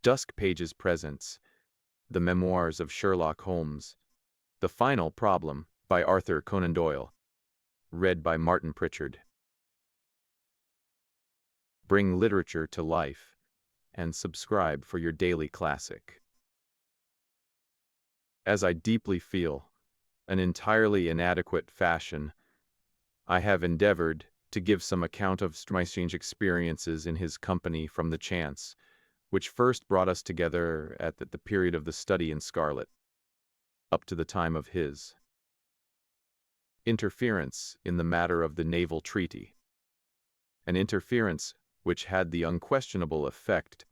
Dusk Pages presents The Memoirs of Sherlock Holmes, The Final Problem by Arthur Conan Doyle. Read by Martin Prichard. Bring literature to life and subscribe for your daily classic. As I deeply feel, an entirely inadequate fashion, I have endeavored to give some account of my strange experiences in his company from the chance which first brought us together at the period of the study in Scarlet, up to the time of his interference in the matter of the naval treaty, an interference which had the unquestionable effect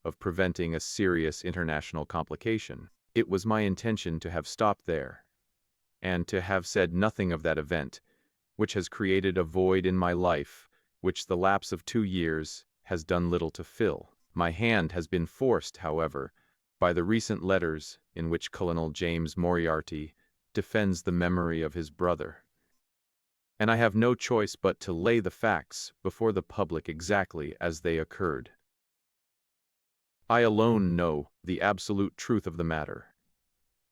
of preventing a serious international complication. It was my intention to have stopped there, and to have said nothing of that event, which has created a void in my life which the lapse of 2 years has done little to fill. My hand has been forced, however, by the recent letters in which Colonel James Moriarty defends the memory of his brother, and I have no choice but to lay the facts before the public exactly as they occurred. I alone know the absolute truth of the matter,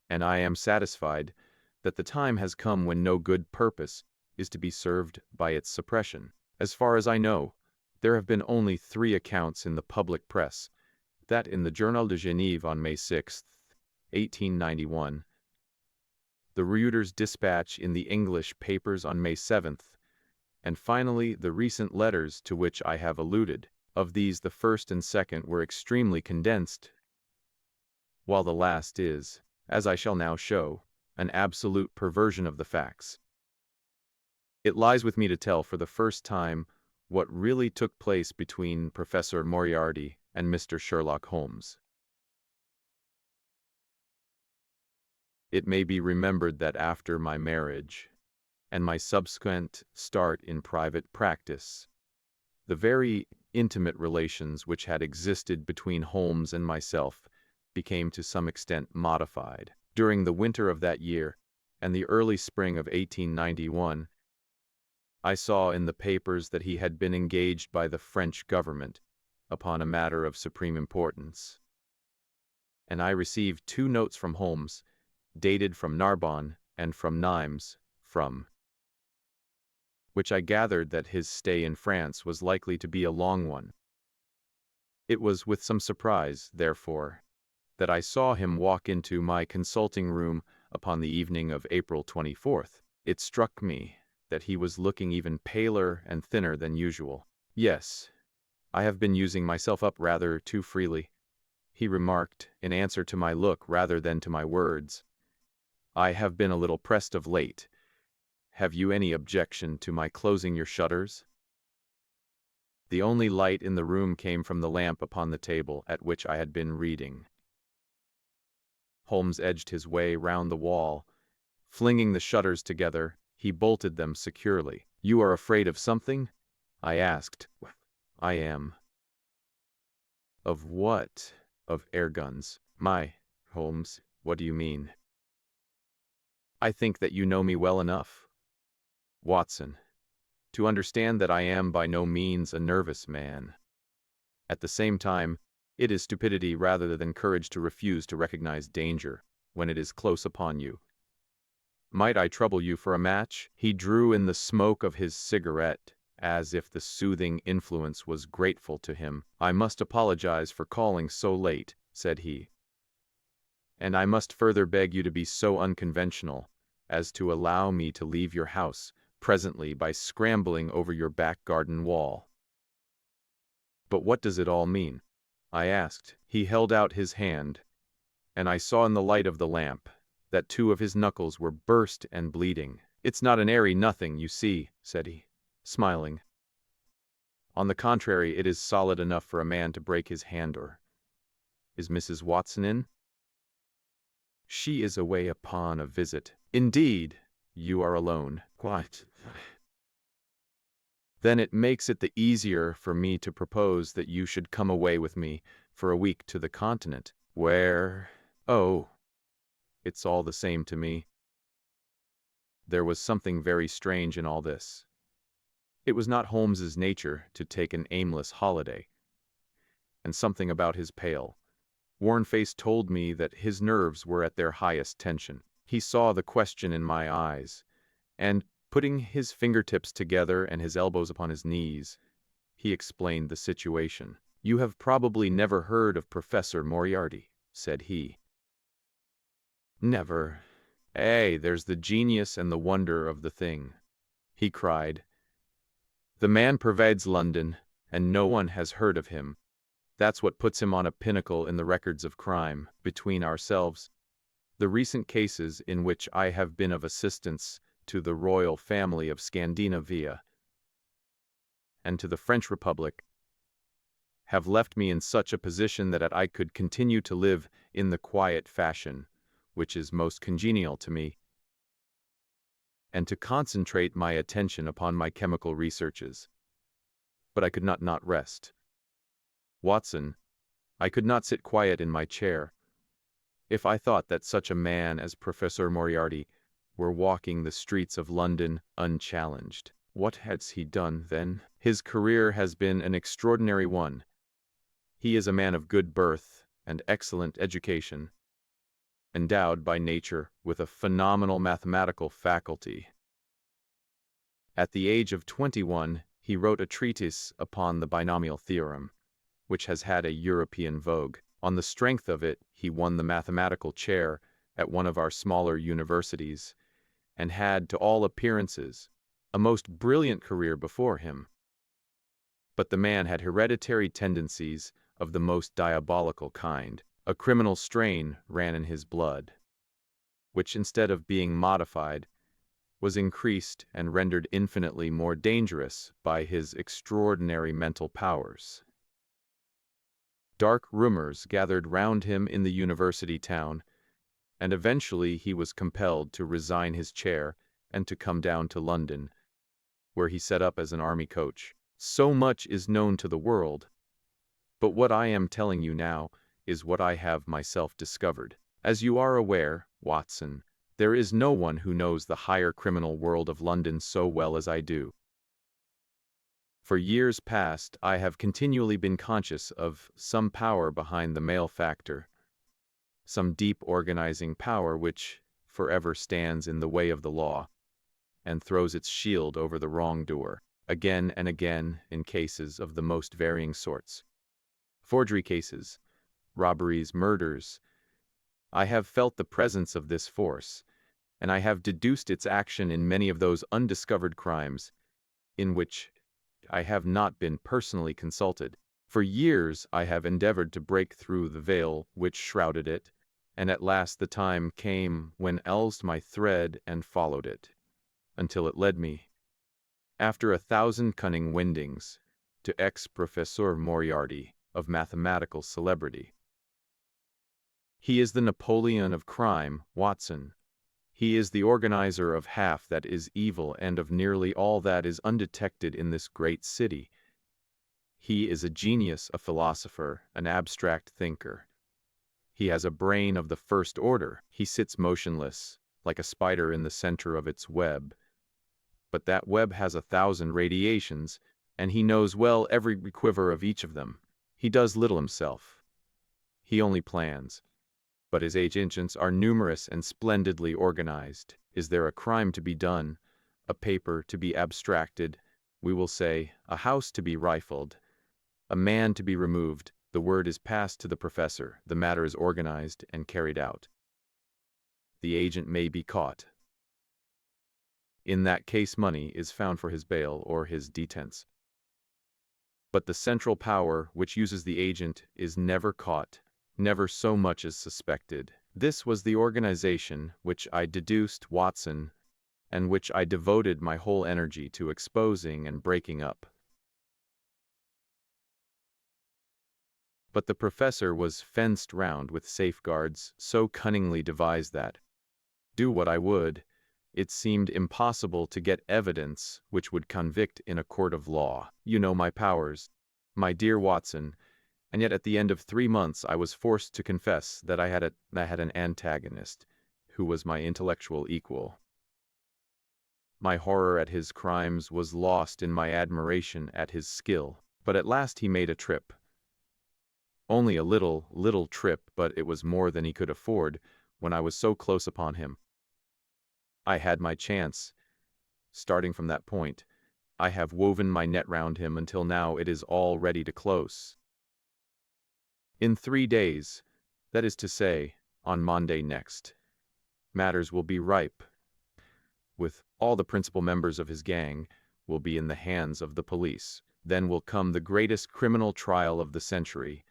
and I am satisfied that the time has come when no good purpose is to be served by its suppression. As far as I know, there have been only 3 accounts in the public press, that in the Journal de Genève on May 6, 1891, the Reuters dispatch in the English papers on May 7th, and finally the recent letters to which I have alluded. Of these the first and second were extremely condensed, while the last is, as I shall now show, an absolute perversion of the facts. It lies with me to tell for the first time what really took place between Professor Moriarty and Mr. Sherlock Holmes. It may be remembered that after my marriage, and my subsequent start in private practice, the very intimate relations which had existed between Holmes and myself became to some extent modified. During the winter of that year, and the early spring of 1891, I saw in the papers that he had been engaged by the French government upon a matter of supreme importance, and I received 2 notes from Holmes, dated from Narbonne and from Nimes, from which I gathered that his stay in France was likely to be a long one. It was with some surprise, therefore, that I saw him walk into my consulting room upon the evening of April 24th. It struck me that he was looking even paler and thinner than usual. "Yes, I have been using myself up rather too freely," he remarked, in answer to my look rather than to my words. "I have been a little pressed of late. Have you any objection to my closing your shutters?" The only light in the room came from the lamp upon the table at which I had been reading. Holmes edged his way round the wall. Flinging the shutters together, he bolted them securely. "You are afraid of something?" I asked. "I am." "Of what?" "Of air guns." "My, Holmes, what do you mean?" "I think that you know me well enough, Watson, to understand that I am by no means a nervous man. At the same time, it is stupidity rather than courage to refuse to recognize danger when it is close upon you. Might I trouble you for a match?" He drew in the smoke of his cigarette, as if the soothing influence was grateful to him. "I must apologize for calling so late," said he, "and I must further beg you to be so unconventional as to allow me to leave your house presently by scrambling over your back garden wall." "But what does it all mean?" I asked. He held out his hand, and I saw in the light of the lamp that 2 of his knuckles were burst and bleeding. "It's not an airy nothing, you see," said he, smiling. "On the contrary, it is solid enough for a man to break his hand or. Is Mrs. Watson in?" "She is away upon a visit." "Indeed, you are alone." "Quite." "Then it makes it the easier for me to propose that you should come away with me for a week to the Continent." "Where?" "Oh, it's all the same to me." There was something very strange in all this. It was not Holmes's nature to take an aimless holiday, and something about his pale, Worn-Face told me that his nerves were at their highest tension. He saw the question in my eyes, and, putting his fingertips together and his elbows upon his knees, he explained the situation. "You have probably never heard of Professor Moriarty," said he. "Never. There's the genius and the wonder of the thing," he cried. "The man pervades London, and no one has heard of him. That's what puts him on a pinnacle in the records of crime. Between ourselves, the recent cases in which I have been of assistance to the royal family of Scandinavia and to the French Republic have left me in such a position that I could continue to live in the quiet fashion which is most congenial to me, and to concentrate my attention upon my chemical researches. But I could not rest. Watson, I could not sit quiet in my chair. If I thought that such a man as Professor Moriarty were walking the streets of London unchallenged, what has he done then? His career has been an extraordinary one. He is a man of good birth and excellent education, endowed by nature with a phenomenal mathematical faculty. At the age of 21, he wrote a treatise upon the binomial theorem, which has had a European vogue. On the strength of it, he won the mathematical chair at one of our smaller universities, and had, to all appearances, a most brilliant career before him. But the man had hereditary tendencies of the most diabolical kind. A criminal strain ran in his blood, which, instead of being modified, was increased and rendered infinitely more dangerous by his extraordinary mental powers. Dark rumors gathered round him in the university town, and eventually he was compelled to resign his chair and to come down to London, where he set up as an army coach. So much is known to the world, but what I am telling you now is what I have myself discovered. As you are aware, Watson, there is no one who knows the higher criminal world of London so well as I do. For years past, I have continually been conscious of some power behind the malefactor, some deep organizing power which forever stands in the way of the law and throws its shield over the wrongdoer, again and again in cases of the most varying sorts. Forgery cases, robberies, murders. I have felt the presence of this force, and I have deduced its action in many of those undiscovered crimes in which I have not been personally consulted. For years I have endeavored to break through the veil which shrouded it, and at last the time came when elsped my thread and followed it, until it led me, after 1,000 cunning windings, to ex-Professor Moriarty, of mathematical celebrity. He is the Napoleon of crime, Watson. He is the organizer of half that is evil and of nearly all that is undetected in this great city. He is a genius, a philosopher, an abstract thinker. He has a brain of the first order. He sits motionless, like a spider in the center of its web. But that web has 1,000 radiations, and he knows well every quiver of each of them. He does little himself. He only plans. But his agents are numerous and splendidly organized. Is there a crime to be done, a paper to be abstracted, we will say, a house to be rifled, a man to be removed, the word is passed to the professor, the matter is organized and carried out. The agent may be caught. In that case, money is found for his bail or his detents. But the central power which uses the agent is never caught, never so much as suspected. This was the organization which I deduced, Watson, and which I devoted my whole energy to exposing and breaking up. But the professor was fenced round with safeguards so cunningly devised that, do what I would, it seemed impossible to get evidence which would convict in a court of law. You know my powers, my dear Watson, and yet at the end of 3 months I was forced to confess that I had an antagonist who was my intellectual equal. My horror at his crimes was lost in my admiration at his skill. But at last he made a trip. Only a little trip, but it was more than he could afford when I was so close upon him. I had my chance. Starting from that point, I have woven my net round him until now it is all ready to close. In 3 days, that is to say, on Monday next, matters will be ripe. With all the principal members of his gang will be in the hands of the police. Then will come the greatest criminal trial of the century,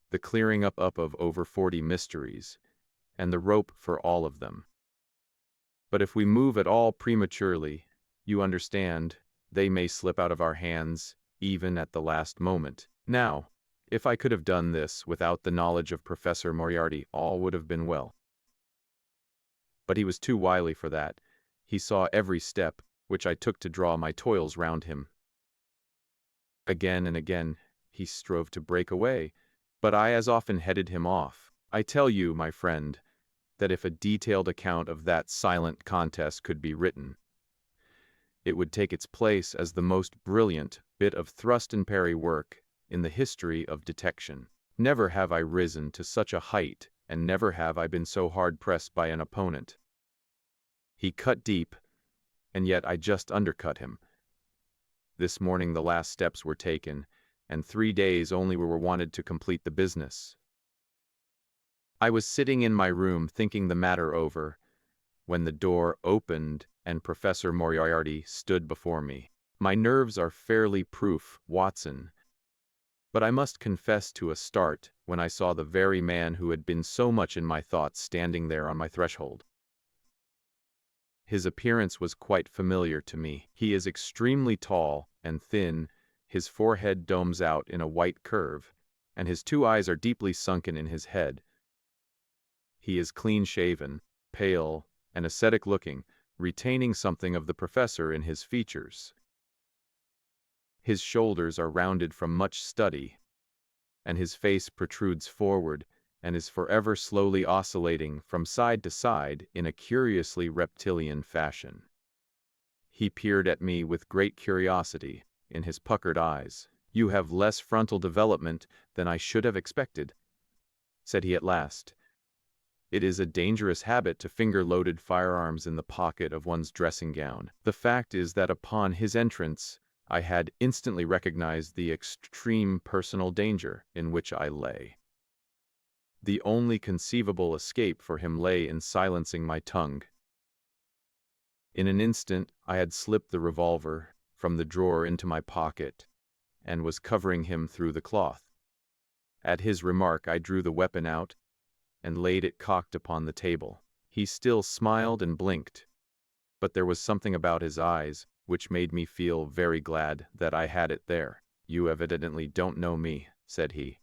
the clearing up of over 40 mysteries, and the rope for all of them. But if we move at all prematurely, you understand, they may slip out of our hands, even at the last moment. Now, if I could have done this without the knowledge of Professor Moriarty, all would have been well. But he was too wily for that. He saw every step which I took to draw my toils round him. Again and again he strove to break away, but I as often headed him off. I tell you, my friend, that if a detailed account of that silent contest could be written, it would take its place as the most brilliant bit of thrust and parry work in the history of detection. Never have I risen to such a height, and never have I been so hard pressed by an opponent. He cut deep, and yet I just undercut him. This morning the last steps were taken, and 3 days only were wanted to complete the business. I was sitting in my room thinking the matter over, when the door opened and Professor Moriarty stood before me. My nerves are fairly proof, Watson, but I must confess to a start when I saw the very man who had been so much in my thoughts standing there on my threshold. His appearance was quite familiar to me. He is extremely tall and thin, his forehead domes out in a white curve, and his 2 eyes are deeply sunken in his head. He is clean-shaven, pale, and ascetic-looking, retaining something of the professor in his features. His shoulders are rounded from much study, and his face protrudes forward and is forever slowly oscillating from side to side in a curiously reptilian fashion. He peered at me with great curiosity in his puckered eyes. "You have less frontal development than I should have expected," said he at last. "It is a dangerous habit to finger loaded firearms in the pocket of one's dressing gown." The fact is that upon his entrance, I had instantly recognized the extreme personal danger in which I lay. The only conceivable escape for him lay in silencing my tongue. In an instant, I had slipped the revolver from the drawer into my pocket and was covering him through the cloth. At his remark, I drew the weapon out and laid it cocked upon the table. He still smiled and blinked, but there was something about his eyes which made me feel very glad that I had it there. "You evidently don't know me," said he.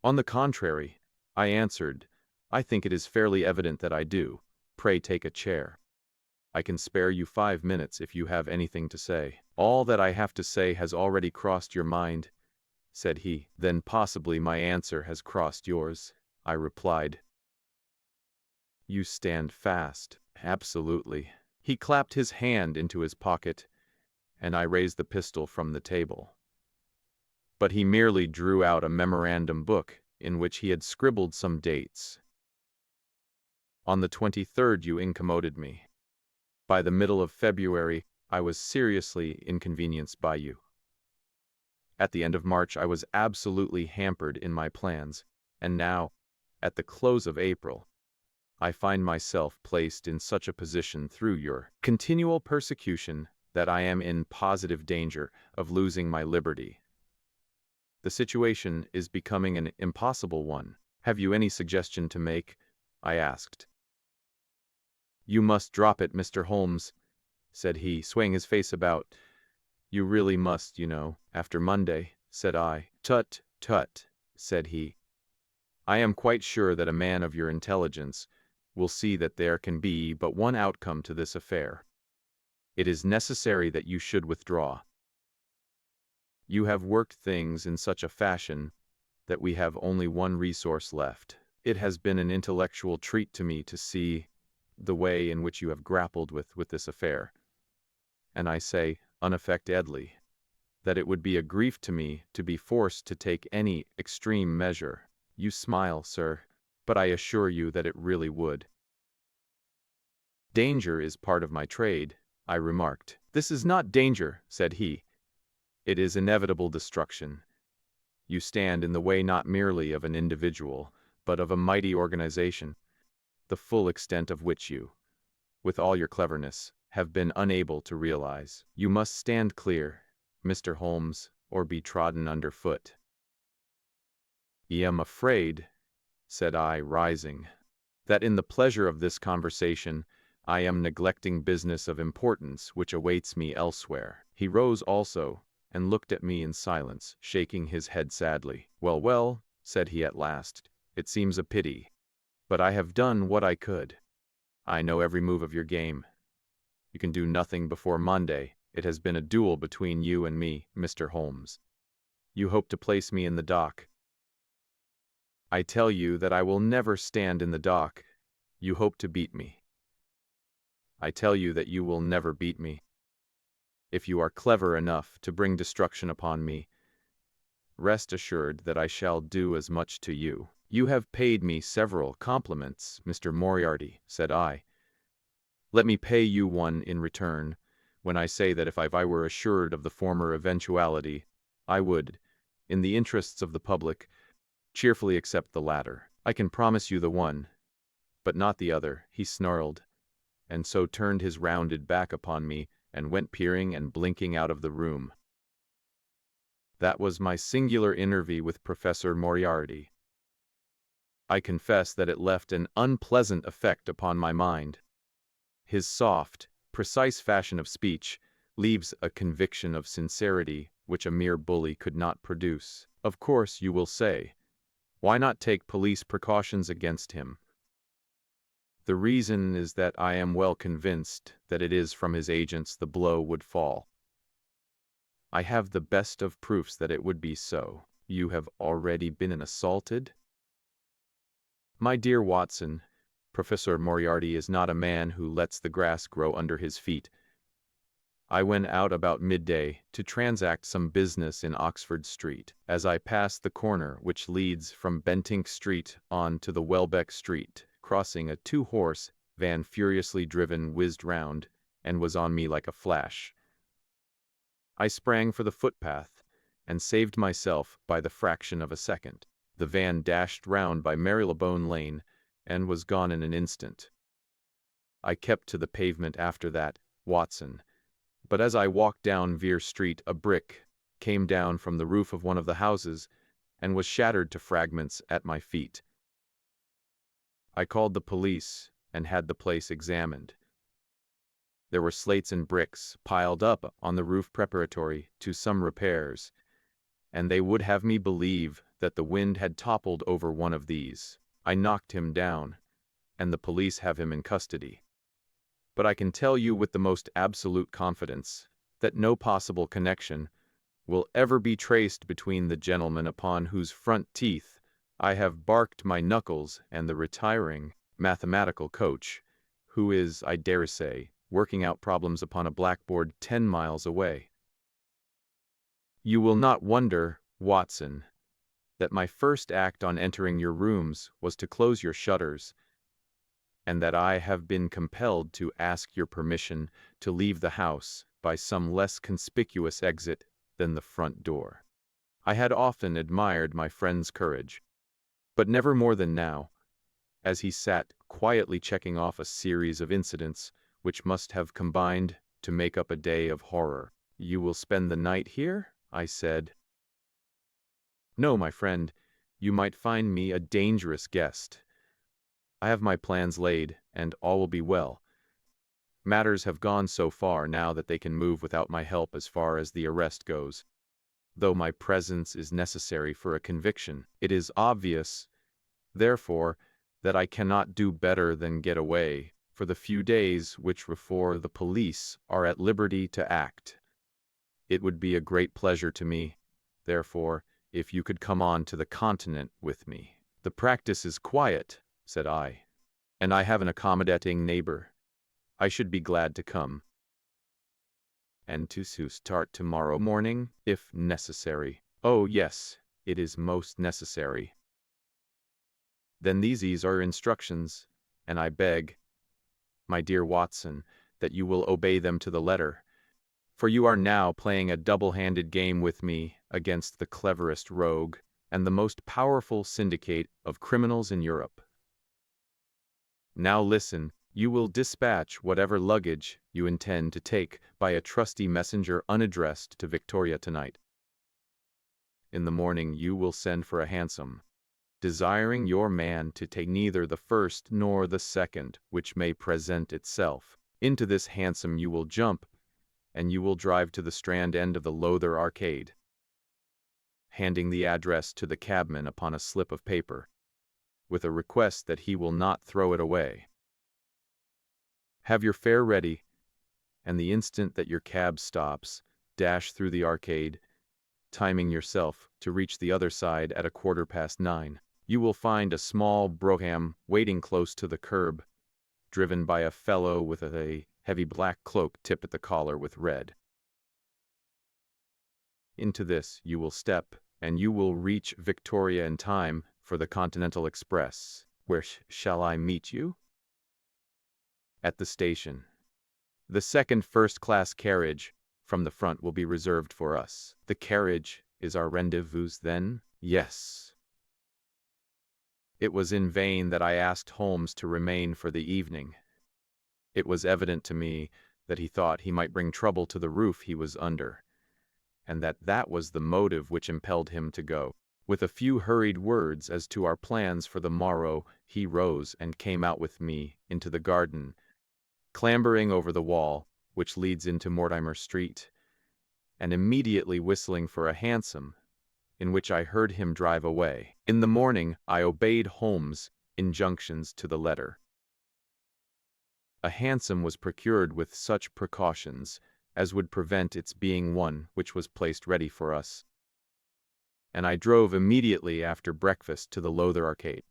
"On the contrary," I answered, "I think it is fairly evident that I do. Pray take a chair. I can spare you 5 minutes if you have anything to say." "All that I have to say has already crossed your mind," said he. "Then possibly my answer has crossed yours," I replied. "You stand fast." "Absolutely." He clapped his hand into his pocket, and I raised the pistol from the table. But he merely drew out a memorandum book in which he had scribbled some dates. "On the 23rd you incommoded me. By the middle of February I was seriously inconvenienced by you. At the end of March I was absolutely hampered in my plans, and now, at the close of April, I find myself placed in such a position through your continual persecution that I am in positive danger of losing my liberty. The situation is becoming an impossible one. Have you any suggestion to make?" I asked. "You must drop it, Mr. Holmes," said he, swaying his face about. "You really must, you know, after Monday," said I. "Tut, tut," said he. "I am quite sure that a man of your intelligence will see that there can be but one outcome to this affair. It is necessary that you should withdraw. You have worked things in such a fashion that we have only one resource left. It has been an intellectual treat to me to see the way in which you have grappled with this affair, and I say unaffectedly. that it would be a grief to me to be forced to take any extreme measure. You smile, sir, but I assure you that it really would. Danger is part of my trade, I remarked. This is not danger, said he. It is inevitable destruction. You stand in the way not merely of an individual, but of a mighty organization, the full extent of which you, with all your cleverness, have been unable to realize. You must stand clear, Mr. Holmes, or be trodden underfoot. I am afraid, said I, rising, that in the pleasure of this conversation I am neglecting business of importance which awaits me elsewhere. He rose also, and looked at me in silence, shaking his head sadly. Well, well, said he at last, it seems a pity, but I have done what I could. I know every move of your game. You can do nothing before Monday. It has been a duel between you and me, Mr. Holmes. You hope to place me in the dock. I tell you that I will never stand in the dock. You hope to beat me. I tell you that you will never beat me. If you are clever enough to bring destruction upon me, rest assured that I shall do as much to you. You have paid me several compliments, Mr. Moriarty, said I. Let me pay you one in return, when I say that if I were assured of the former eventuality, I would, in the interests of the public, cheerfully accept the latter. I can promise you the one, but not the other, he snarled, and so turned his rounded back upon me and went peering and blinking out of the room. That was my singular interview with Professor Moriarty. I confess that it left an unpleasant effect upon my mind. His soft, precise fashion of speech leaves a conviction of sincerity which a mere bully could not produce. Of course, you will say, why not take police precautions against him? The reason is that I am well convinced that it is from his agents the blow would fall. I have the best of proofs that it would be so. You have already been assaulted? My dear Watson, Professor Moriarty is not a man who lets the grass grow under his feet. I went out about midday to transact some business in Oxford Street. As I passed the corner which leads from Bentinck Street on to the Welbeck Street, crossing, a two-horse van furiously driven whizzed round and was on me like a flash. I sprang for the footpath and saved myself by the fraction of a second. The van dashed round by Marylebone Lane and was gone in an instant. I kept to the pavement after that, Watson, but as I walked down Vere Street a brick came down from the roof of one of the houses and was shattered to fragments at my feet. I called the police and had the place examined. There were slates and bricks piled up on the roof preparatory to some repairs, and they would have me believe that the wind had toppled over one of these. I knocked him down, and the police have him in custody. But I can tell you with the most absolute confidence that no possible connection will ever be traced between the gentleman upon whose front teeth I have barked my knuckles and the retiring mathematical coach, who is, I dare say, working out problems upon a blackboard 10 miles away. You will not wonder, Watson, that my first act on entering your rooms was to close your shutters, and that I have been compelled to ask your permission to leave the house by some less conspicuous exit than the front door. I had often admired my friend's courage, but never more than now, as he sat quietly checking off a series of incidents which must have combined to make up a day of horror. You will spend the night here? I said. No, my friend, you might find me a dangerous guest. I have my plans laid, and all will be well. Matters have gone so far now that they can move without my help as far as the arrest goes. Though my presence is necessary for a conviction, it is obvious, therefore, that I cannot do better than get away for the few days which before the police are at liberty to act. It would be a great pleasure to me, therefore, if you could come on to the continent with me. The practice is quiet, said I, and I have an accommodating neighbor. I should be glad to come. and to start tomorrow morning, if necessary. Oh yes, it is most necessary. Then these are instructions, and I beg, my dear Watson, that you will obey them to the letter, for you are now playing a double-handed game with me against the cleverest rogue and the most powerful syndicate of criminals in Europe. Now listen, you will dispatch whatever luggage you intend to take by a trusty messenger unaddressed to Victoria tonight. In the morning you will send for a hansom, desiring your man to take neither the first nor the second which may present itself. Into this hansom you will jump, and you will drive to the Strand end of the Lowther Arcade, handing the address to the cabman upon a slip of paper, with a request that he will not throw it away. Have your fare ready, and the instant that your cab stops, dash through the arcade, timing yourself to reach the other side at 9:15. You will find a small brougham waiting close to the curb, driven by a fellow with a heavy black cloak tipped at the collar with red. Into this you will step, and you will reach Victoria in time for the Continental Express. Where shall I meet you? At the station. The second first-class carriage from the front will be reserved for us. The carriage is our rendezvous then? Yes. It was in vain that I asked Holmes to remain for the evening. It was evident to me that he thought he might bring trouble to the roof he was under, and that was the motive which impelled him to go. With a few hurried words as to our plans for the morrow, he rose and came out with me into the garden, clambering over the wall which leads into Mortimer Street, and immediately whistling for a hansom, in which I heard him drive away. In the morning I obeyed Holmes' injunctions to the letter. A hansom was procured with such precautions as would prevent its being one which was placed ready for us, and I drove immediately after breakfast to the Lowther Arcade,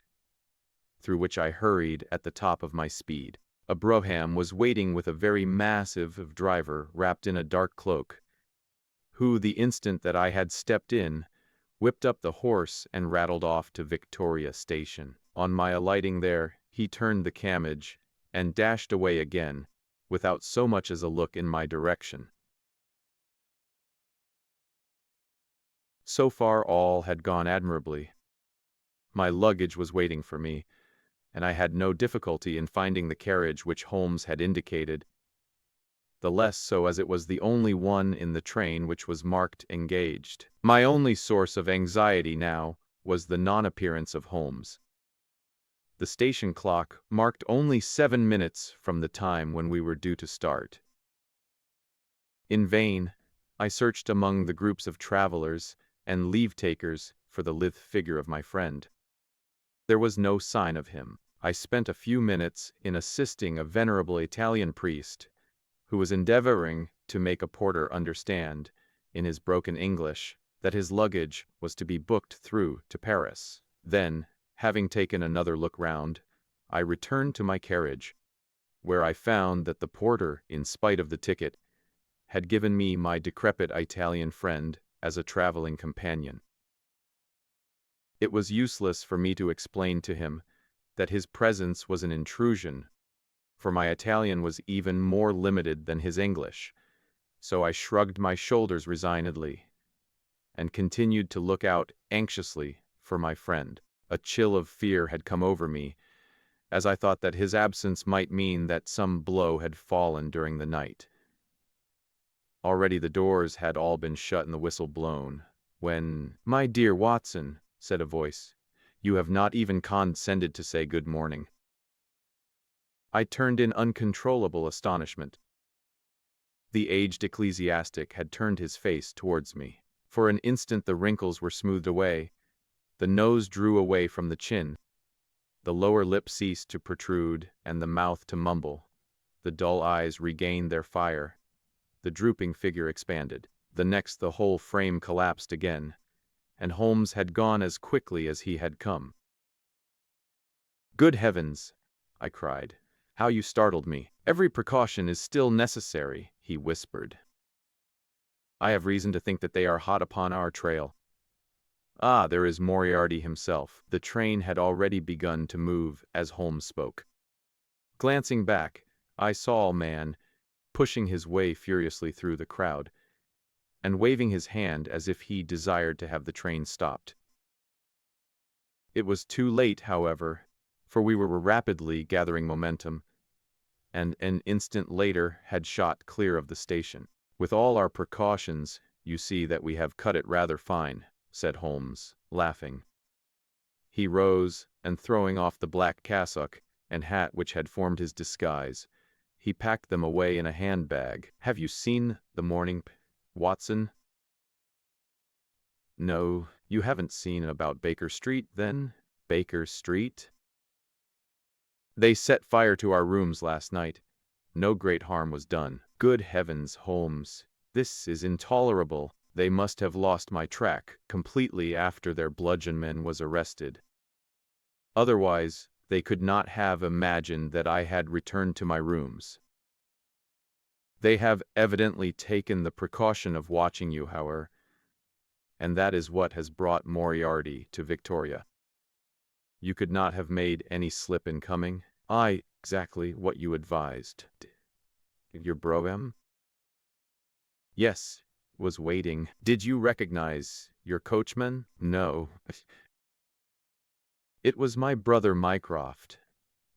through which I hurried at the top of my speed. A brougham was waiting with a very massive driver wrapped in a dark cloak, who, the instant that I had stepped in, whipped up the horse and rattled off to Victoria Station. On my alighting there, he turned the carriage and dashed away again, without so much as a look in my direction. So far all had gone admirably. My luggage was waiting for me, and I had no difficulty in finding the carriage which Holmes had indicated, the less so as it was the only one in the train which was marked engaged. My only source of anxiety now was the non-appearance of Holmes. The station clock marked only 7 minutes from the time when we were due to start. In vain, I searched among the groups of travelers and leave-takers for the lithe figure of my friend. There was no sign of him. I spent a few minutes in assisting a venerable Italian priest, who was endeavoring to make a porter understand, in his broken English, that his luggage was to be booked through to Paris. Then, having taken another look round, I returned to my carriage, where I found that the porter, in spite of the ticket, had given me my decrepit Italian friend as a traveling companion. It was useless for me to explain to him that his presence was an intrusion, for my Italian was even more limited than his English, so I shrugged my shoulders resignedly, and continued to look out anxiously for my friend. A chill of fear had come over me, as I thought that his absence might mean that some blow had fallen during the night. Already the doors had all been shut and the whistle blown, when, "My dear Watson," said a voice, "you have not even condescended to say good morning." I turned in uncontrollable astonishment. The aged ecclesiastic had turned his face towards me. For an instant the wrinkles were smoothed away, the nose drew away from the chin, the lower lip ceased to protrude and the mouth to mumble, the dull eyes regained their fire, the drooping figure expanded. The next the whole frame collapsed again, and Holmes had gone as quickly as he had come. "Good heavens!" I cried. "How you startled me!" "Every precaution is still necessary," he whispered. I have reason to think that they are hot upon our trail. Ah, there is Moriarty himself." The train had already begun to move as Holmes spoke. Glancing back, I saw a man pushing his way furiously through the crowd, and waving his hand as if he desired to have the train stopped. It was too late, however, for we were rapidly gathering momentum, and an instant later had shot clear of the station. "With all our precautions, you see that we have cut it rather fine," said Holmes, laughing. He rose, and throwing off the black cassock and hat which had formed his disguise, he packed them away in a handbag. "Have you seen the morning, Watson?" "No, you haven't seen about Baker Street, then?" "Baker Street?" "They set fire to our rooms last night. No great harm was done." "Good heavens, Holmes, this is intolerable. They must have lost my track completely after their bludgeonman was arrested. Otherwise, they could not have imagined that I had returned to my rooms. They have evidently taken the precaution of watching you, however, and that is what has brought Moriarty to Victoria. You could not have made any slip in coming?" "Aye, exactly what you advised." "Your brougham?" "Yes, was waiting." "Did you recognize your coachman?" "No." "It was my brother Mycroft.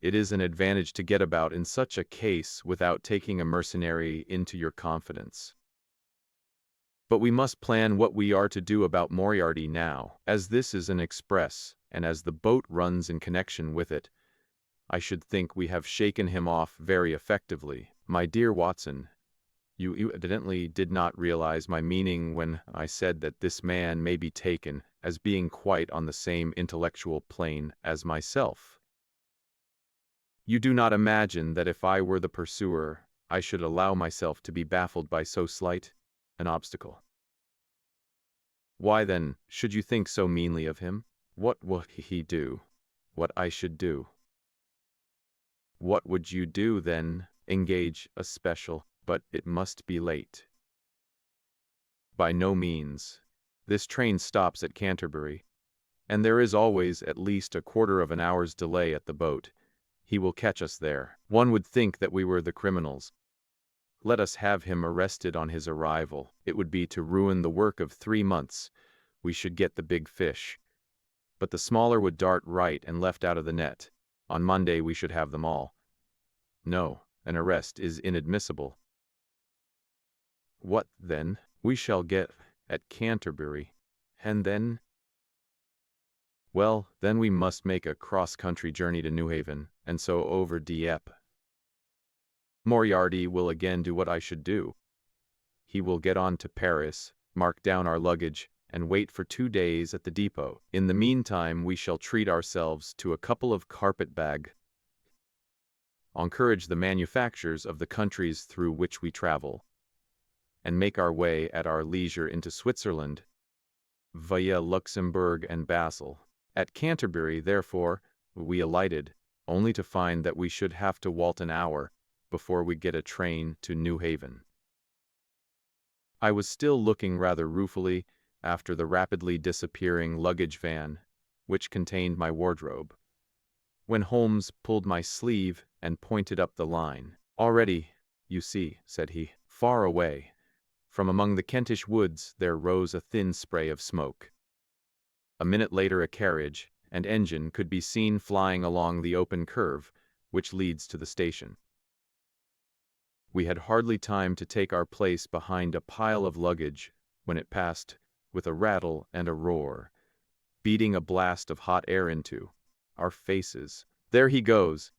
It is an advantage to get about in such a case without taking a mercenary into your confidence. But we must plan what we are to do about Moriarty now. As this is an express, and as the boat runs in connection with it, I should think we have shaken him off very effectively. My dear Watson, you evidently did not realize my meaning when I said that this man may be taken as being quite on the same intellectual plane as myself. You do not imagine that if I were the pursuer, I should allow myself to be baffled by so slight an obstacle. Why then should you think so meanly of him? What will he do? What I should do? What would you do, then? Engage a special, but it must be late." "By no means. This train stops at Canterbury, and there is always at least a quarter of an hour's delay at the boat. He will catch us there. One would think that we were the criminals. Let us have him arrested on his arrival. It would be to ruin the work of 3 months. We should get the big fish, but the smaller would dart right and left out of the net. On Monday we should have them all. No, an arrest is inadmissible." "What, then, we shall get at Canterbury, and then?" "Well, then we must make a cross-country journey to Newhaven, and so over Dieppe. Moriarty will again do what I should do. He will get on to Paris, mark down our luggage, and wait for 2 days at the depot. In the meantime we shall treat ourselves to a couple of carpet-bag, encourage the manufactures of the countries through which we travel, and make our way at our leisure into Switzerland, via Luxembourg and Basel. At Canterbury, therefore, we alighted, only to find that we should have to halt an hour before we get a train to Newhaven. I was still looking rather ruefully after the rapidly disappearing luggage van, which contained my wardrobe, when Holmes pulled my sleeve and pointed up the line. "Already, you see," said he. Far away, from among the Kentish woods, there rose a thin spray of smoke. A minute later a carriage and engine could be seen flying along the open curve which leads to the station. We had hardly time to take our place behind a pile of luggage when it passed with a rattle and a roar, beating a blast of hot air into our faces. "There he goes,"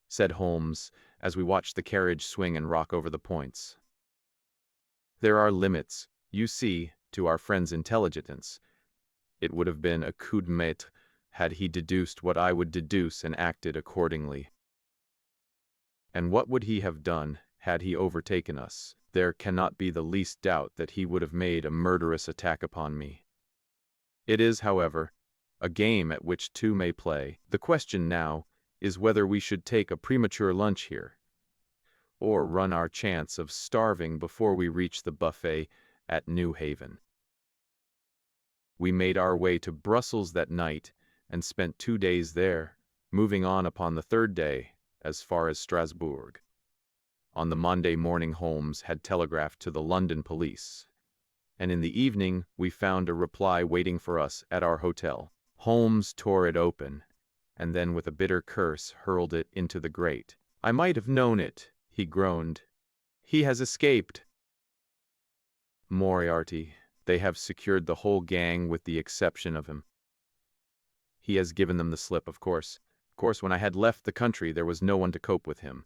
said Holmes, as we watched the carriage swing and rock over the points. "There are limits, you see, to our friend's intelligence. It would have been a coup de maître had he deduced what I would deduce and acted accordingly. And what would he have done had he overtaken us? There cannot be the least doubt that he would have made a murderous attack upon me. It is, however, a game at which two may play. The question now is whether we should take a premature lunch here, or run our chance of starving before we reach the buffet at New Haven. We made our way to Brussels that night and spent 2 days there, moving on upon the third day as far as Strasbourg. On the Monday morning Holmes had telegraphed to the London police, and in the evening we found a reply waiting for us at our hotel. Holmes tore it open, and then with a bitter curse hurled it into the grate. "I might have known it," he groaned. "He has escaped." Moriarty. They have secured the whole gang with the exception of him. He has given them the slip, of course. Of course, when I had left the country, there was no one to cope with him.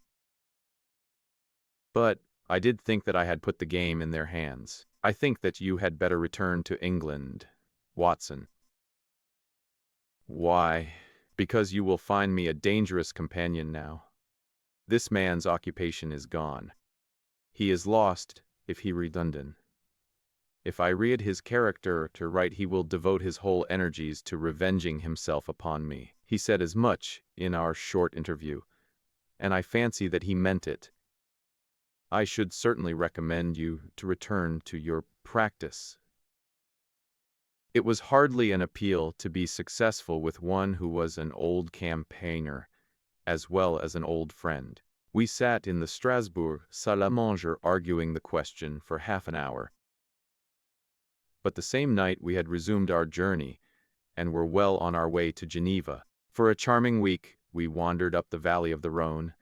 But I did think that I had put the game in their hands. I think that you had better return to England, Watson. Why? Because you will find me a dangerous companion now. This man's occupation is gone. He is lost if he redundant. If I read his character to write, he will devote his whole energies to revenging himself upon me. He said as much in our short interview, and I fancy that he meant it. I should certainly recommend you to return to your practice. It was hardly an appeal to be successful with one who was an old campaigner, as well as an old friend. We sat in the Strasbourg salle à manger arguing the question for half an hour. But the same night we had resumed our journey, and were well on our way to Geneva. For a charming week we wandered up the valley of the Rhone,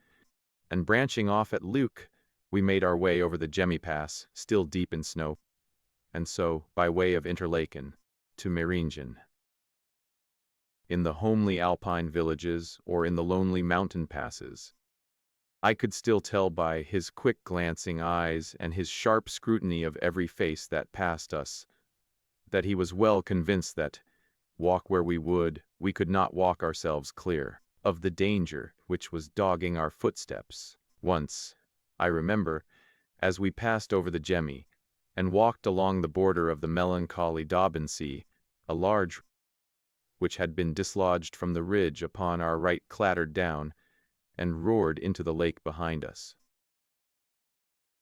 and branching off at Luc, we made our way over the Gemmi Pass, still deep in snow, and so, by way of Interlaken, to Meiringen. In the homely alpine villages or in the lonely mountain passes, I could still tell by his quick glancing eyes and his sharp scrutiny of every face that passed us, that he was well convinced that, walk where we would, we could not walk ourselves clear of the danger which was dogging our footsteps. Once, I remember, as we passed over the Gemmi, and walked along the border of the melancholy Daubensee, a large which had been dislodged from the ridge upon our right clattered down, and roared into the lake behind us.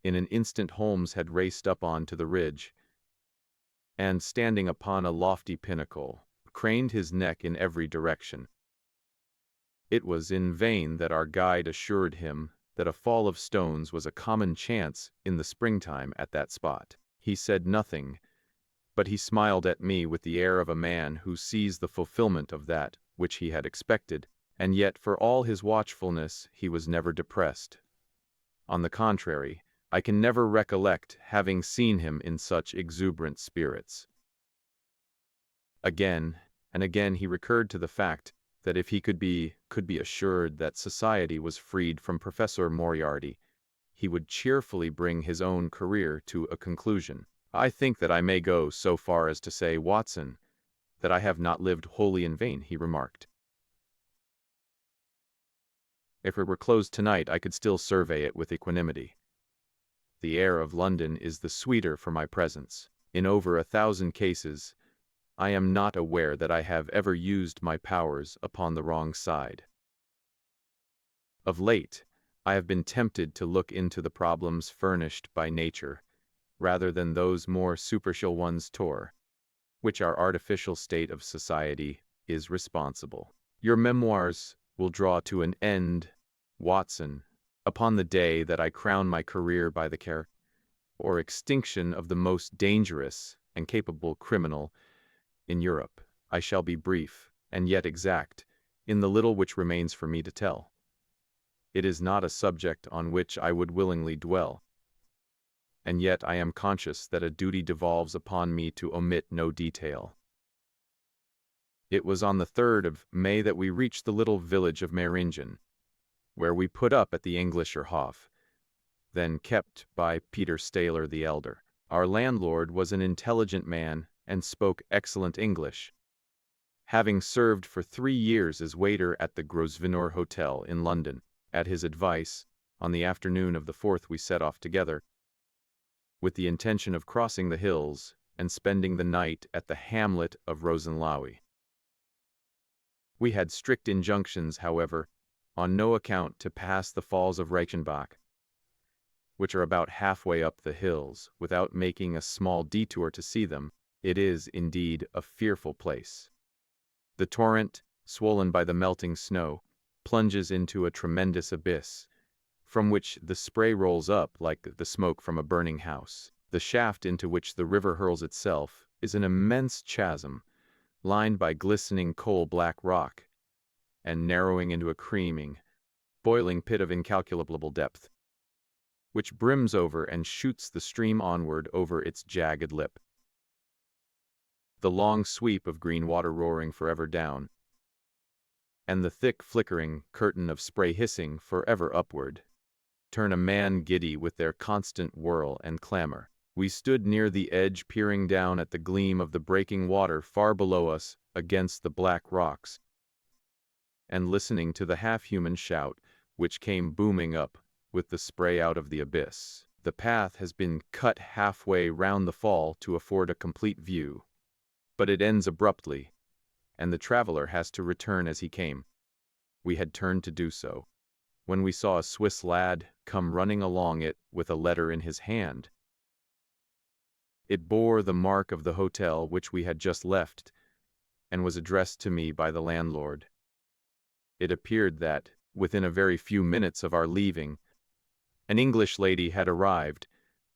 In an instant Holmes had raced up on to the ridge, and, standing upon a lofty pinnacle, craned his neck in every direction. It was in vain that our guide assured him that a fall of stones was a common chance in the springtime at that spot. He said nothing, but he smiled at me with the air of a man who sees the fulfillment of that which he had expected, and yet for all his watchfulness he was never depressed. On the contrary, I can never recollect having seen him in such exuberant spirits. Again and again he recurred to the fact that if he could be assured that society was freed from Professor Moriarty, he would cheerfully bring his own career to a conclusion. I think that I may go so far as to say, Watson, that I have not lived wholly in vain, he remarked. If it were closed tonight, I could still survey it with equanimity. The air of London is the sweeter for my presence. In over 1,000 cases, I am not aware that I have ever used my powers upon the wrong side. Of late, I have been tempted to look into the problems furnished by nature, rather than those more superficial ones for which our artificial state of society is responsible. Your memoirs will draw to an end, Watson, upon the day that I crown my career by the care or extinction of the most dangerous and capable criminal in Europe. I shall be brief, and yet exact, in the little which remains for me to tell. It is not a subject on which I would willingly dwell, and yet I am conscious that a duty devolves upon me to omit no detail. It was on the 3rd of May that we reached the little village of Meiringen, where we put up at the Englischer Hof, then kept by Peter Staler the elder. Our landlord was an intelligent man and spoke excellent English, having served for 3 years as waiter at the Grosvenor Hotel in London. At his advice, on the afternoon of the 4th we set off together, with the intention of crossing the hills and spending the night at the hamlet of Rosenlaui. We had strict injunctions, however, on no account to pass the falls of Reichenbach, which are about halfway up the hills, without making a small detour to see them. It is, indeed, a fearful place. The torrent, swollen by the melting snow, plunges into a tremendous abyss, from which the spray rolls up like the smoke from a burning house. The shaft into which the river hurls itself is an immense chasm, lined by glistening coal-black rock, and narrowing into a creaming, boiling pit of incalculable depth, which brims over and shoots the stream onward over its jagged lip. The long sweep of green water roaring forever down, and the thick flickering curtain of spray hissing forever upward, turn a man giddy with their constant whirl and clamor. We stood near the edge, peering down at the gleam of the breaking water far below us against the black rocks, and listening to the half-human shout which came booming up with the spray out of the abyss. The path has been cut halfway round the fall to afford a complete view, but it ends abruptly, and the traveler has to return as he came. We had turned to do so, when we saw a Swiss lad come running along it with a letter in his hand. It bore the mark of the hotel which we had just left, and was addressed to me by the landlord. It appeared that, within a very few minutes of our leaving, an English lady had arrived,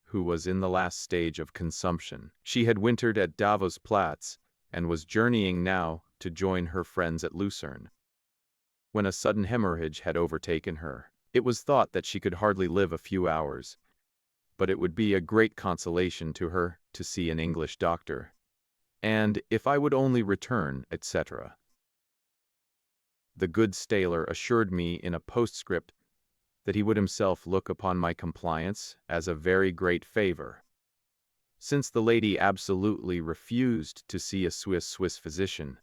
who was in the last stage of consumption. She had wintered at Davos Platz, and was journeying now to join her friends at Lucerne, when a sudden hemorrhage had overtaken her. It was thought that she could hardly live a few hours, but it would be a great consolation to her to see an English doctor, and if I would only return, etc. The good Staler assured me in a postscript that he would himself look upon my compliance as a very great favor, since the lady absolutely refused to see a Swiss physician,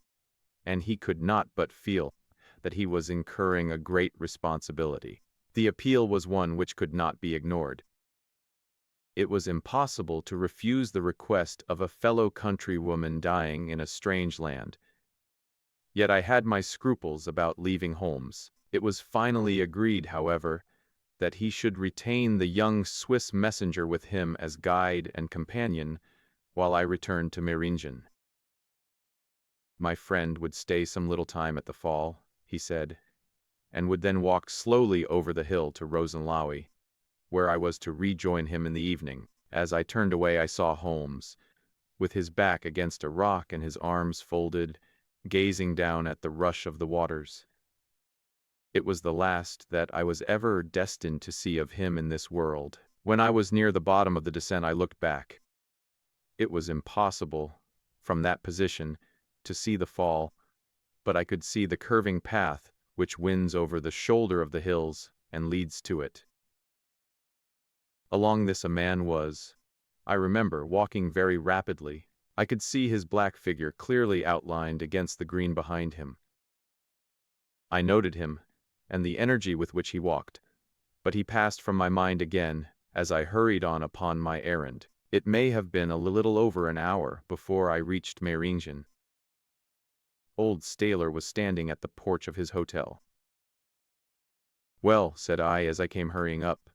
and he could not but feel that he was incurring a great responsibility. The appeal was one which could not be ignored. It was impossible to refuse the request of a fellow countrywoman dying in a strange land. Yet I had my scruples about leaving Holmes. It was finally agreed, however, that he should retain the young Swiss messenger with him as guide and companion while I returned to Meiringen. My friend would stay some little time at the fall, he said, and would then walk slowly over the hill to Rosenlaui, where I was to rejoin him in the evening. As I turned away, I saw Holmes, with his back against a rock and his arms folded, gazing down at the rush of the waters. It was the last that I was ever destined to see of him in this world. When I was near the bottom of the descent, I looked back. It was impossible, from that position, to see the fall, but I could see the curving path which winds over the shoulder of the hills and leads to it. Along this a man was, I remember, walking very rapidly. I could see his black figure clearly outlined against the green behind him. I noted him, and the energy with which he walked, but he passed from my mind again as I hurried on upon my errand. It may have been a little over an hour before I reached Meiringen. Old Staler was standing at the porch of his hotel. "Well," said I as I came hurrying up,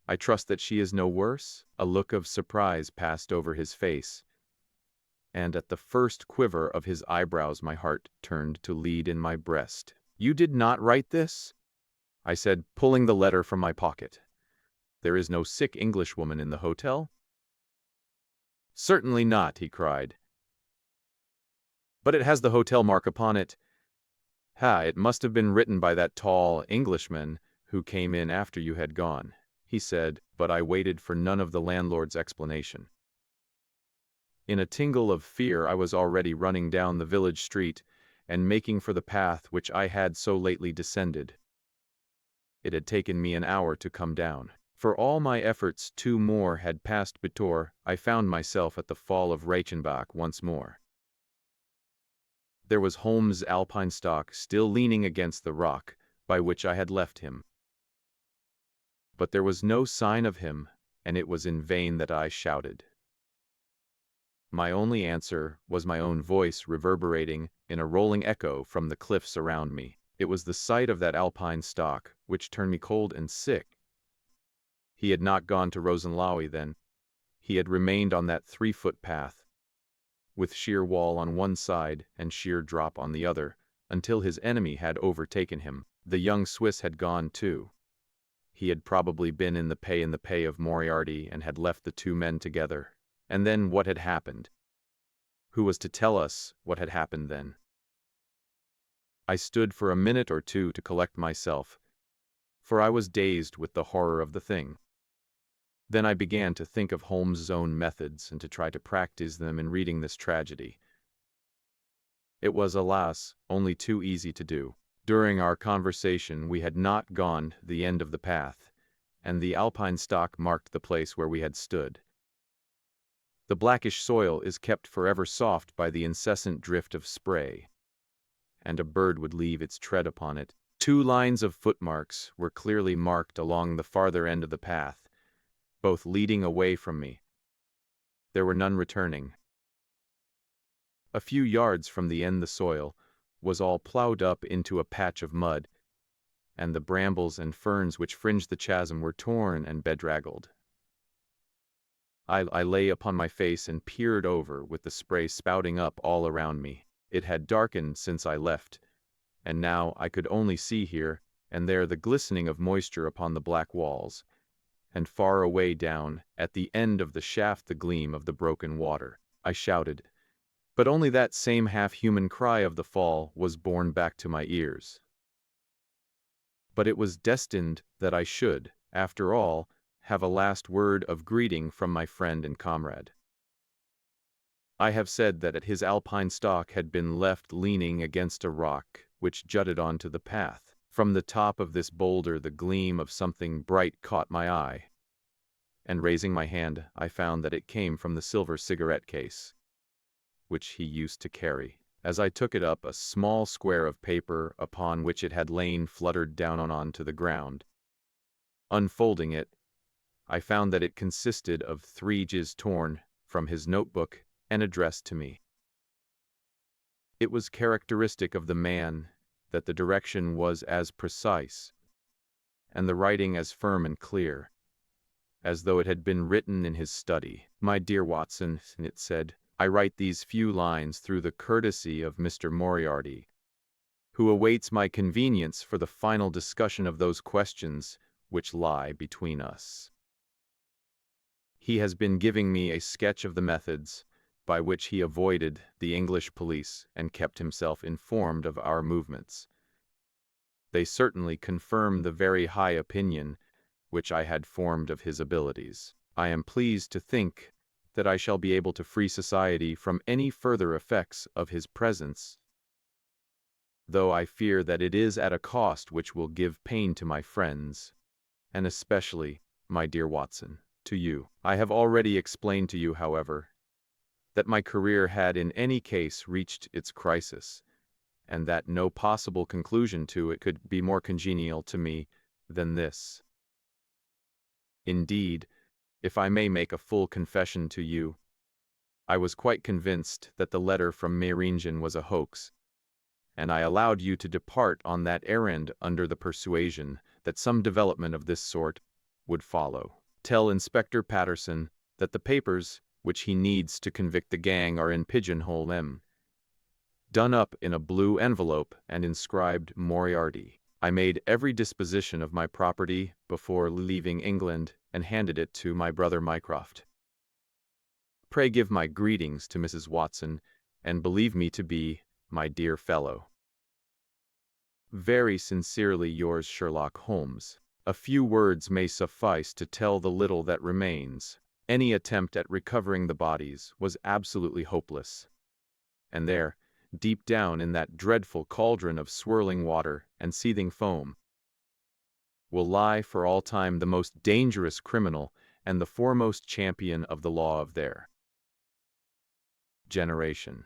"I trust that she is no worse?" A look of surprise passed over his face, and at the first quiver of his eyebrows my heart turned to lead in my breast. "You did not write this?" I said, pulling the letter from my pocket. "There is no sick Englishwoman in the hotel?" "Certainly not," he cried. "But it has the hotel mark upon it. Ha, it must have been written by that tall Englishman who came in after you had gone," he said, but I waited for none of the landlord's explanation. In a tingle of fear I was already running down the village street and making for the path which I had so lately descended. It had taken me an hour to come down. For all my efforts, 2 more had passed before I found myself at the fall of Reichenbach once more. There was Holmes' alpine-stock still leaning against the rock by which I had left him. But there was no sign of him, and it was in vain that I shouted. My only answer was my own voice reverberating in a rolling echo from the cliffs around me. It was the sight of that alpine stock which turned me cold and sick. He had not gone to Rosenlaui then. He had remained on that 3-foot path, with sheer wall on one side and sheer drop on the other, until his enemy had overtaken him. The young Swiss had gone too. He had probably been in the pay of Moriarty and had left the two men together. And then what had happened? Who was to tell us what had happened then? I stood for a minute or two to collect myself, for I was dazed with the horror of the thing. Then I began to think of Holmes' own methods and to try to practice them in reading this tragedy. It was, alas, only too easy to do. During our conversation we had not gone the end of the path, and the alpine stock marked the place where we had stood. The blackish soil is kept forever soft by the incessant drift of spray, and a bird would leave its tread upon it. 2 lines of footmarks were clearly marked along the farther end of the path, both leading away from me. There were none returning. A few yards from the end the soil was all ploughed up into a patch of mud, and the brambles and ferns which fringed the chasm were torn and bedraggled. I lay upon my face and peered over with the spray spouting up all around me. It had darkened since I left, and now I could only see here and there the glistening of moisture upon the black walls, and far away down at the end of the shaft the gleam of the broken water. I shouted, but only that same half-human cry of the fall was borne back to my ears. But it was destined that I should, after all, have a last word of greeting from my friend and comrade. I have said that his alpine stock had been left leaning against a rock which jutted onto the path. From the top of this boulder the gleam of something bright caught my eye, and raising my hand I found that it came from the silver cigarette case, which he used to carry. As I took it up, a small square of paper upon which it had lain fluttered down onto the ground. Unfolding it, I found that it consisted of 3 pages torn from his notebook and addressed to me. It was characteristic of the man that the direction was as precise, and the writing as firm and clear, as though it had been written in his study. "My dear Watson," it said, "I write these few lines through the courtesy of Mr. Moriarty, who awaits my convenience for the final discussion of those questions which lie between us. He has been giving me a sketch of the methods by which he avoided the English police and kept himself informed of our movements. They certainly confirm the very high opinion which I had formed of his abilities. I am pleased to think that I shall be able to free society from any further effects of his presence, though I fear that it is at a cost which will give pain to my friends, and especially, my dear Watson, to you. I have already explained to you, however, that my career had in any case reached its crisis, and that no possible conclusion to it could be more congenial to me than this. Indeed, if I may make a full confession to you, I was quite convinced that the letter from Meiringen was a hoax, and I allowed you to depart on that errand under the persuasion that some development of this sort would follow. Tell Inspector Patterson that the papers which he needs to convict the gang are in Pigeonhole M, done up in a blue envelope and inscribed Moriarty. I made every disposition of my property before leaving England and handed it to my brother Mycroft. Pray give my greetings to Mrs. Watson, and believe me to be, my dear fellow, very sincerely yours, Sherlock Holmes. A few words may suffice to tell the little that remains. Any attempt at recovering the bodies was absolutely hopeless, and there, deep down in that dreadful cauldron of swirling water and seething foam, will lie for all time the most dangerous criminal and the foremost champion of the law of their generation.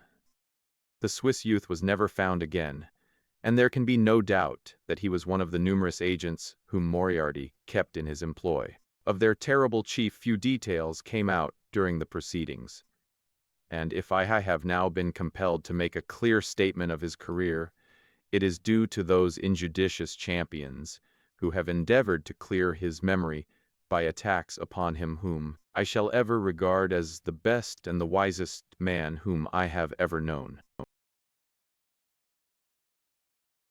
The Swiss youth was never found again, and there can be no doubt that he was one of the numerous agents whom Moriarty kept in his employ. Of their terrible chief few details came out during the proceedings, and if I have now been compelled to make a clear statement of his career, it is due to those injudicious champions who have endeavored to clear his memory by attacks upon him whom I shall ever regard as the best and the wisest man whom I have ever known.